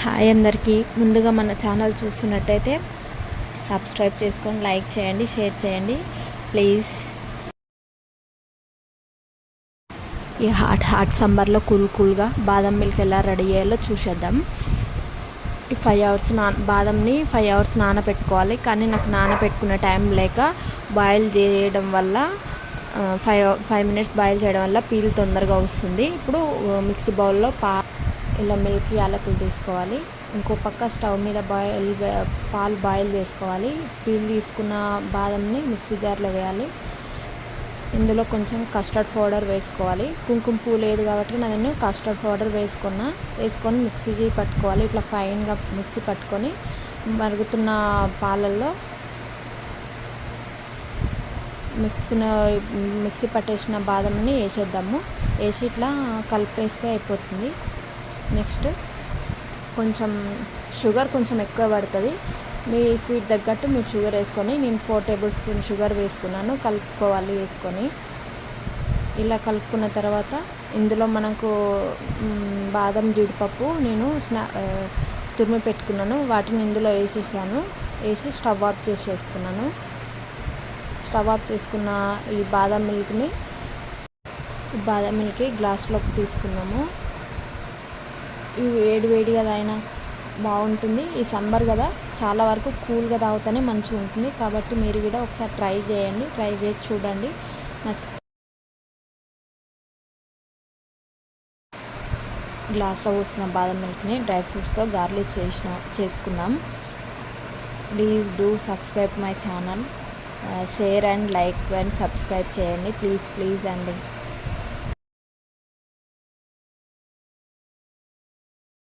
Hi అందరికీ. ముందుగా మన ఛానల్ చూస్తున్నట్టయితే సబ్స్క్రైబ్ చేసుకొని లైక్ చేయండి, షేర్ చేయండి ప్లీజ్. ఈ హాట్ సమ్మర్లో కూల్గా బాదం మిల్క్ ఎలా రెడీ చేయాలో చూసేద్దాం. ఈ 5 అవర్స్ బాదంని 5 అవర్స్ నానబెట్టుకోవాలి. కానీ నాకు నానబెట్టుకునే టైం లేక బాయిల్ చేయడం వల్ల 5 మినిట్స్ బాయిల్ చేయడం వల్ల పీల్ తొందరగా వస్తుంది. ఇప్పుడు మిక్సీ బౌల్లో ఇలా మిల్క్ యాలకులు తీసుకోవాలి. ఇంకో పక్క స్టవ్ మీద పాలు బాయిల్ చేసుకోవాలి. పీల్ తీసుకున్న బాదంని మిక్సీ జార్లో వేయాలి. ఇందులో కొంచెం కస్టర్డ్ పౌడర్ వేసుకోవాలి. కుంకుమ పువ్వు లేదు కాబట్టి నేను కస్టర్డ్ పౌడర్ వేసుకొని మిక్సీ పట్టుకోవాలి. ఇట్లా ఫైన్గా మిక్సీ పట్టుకొని మరుగుతున్న పాలల్లో మిక్సీ పట్టేసిన బాదంని వేసేద్దాము. వేసి ఇట్లా కలిపేస్తే అయిపోతుంది. నెక్స్ట్ కొంచెం షుగర్ కొంచెం ఎక్కువ పడుతుంది. మీ స్వీట్ తగ్గట్టు మీరు షుగర్ వేసుకొని, నేను 4 టేబుల్ స్పూన్ షుగర్ వేసుకున్నాను. కలుపుకోవాలి. వేసుకొని ఇలా కలుపుకున్న తర్వాత ఇందులో మనకు బాదం జీడిపప్పు నేను తురిమి పెట్టుకున్నాను. వాటిని ఇందులో వేసి స్టవ్ ఆఫ్ చేసేసుకున్నాను. స్టవ్ ఆఫ్ చేసుకున్న ఈ బాదం మిల్క్ గ్లాస్లోకి తీసుకున్నాము. ఇవి వేడిగా తాగినా బాగుంటుంది. ఈ సమ్మర్ కదా, చాలా వరకు కూల్గా తాగితేనే మంచిగా ఉంటుంది. కాబట్టి మీరు కూడా ఒకసారి ట్రై చేసి చూడండి. గ్లాస్లో పోసుకున్న బాదం మిల్క్ని డ్రై ఫ్రూట్స్తో గార్లిక్ చేసుకుందాం. Please do subscribe my channel. Share and like and subscribe చేయండి ప్లీజ్ అండి.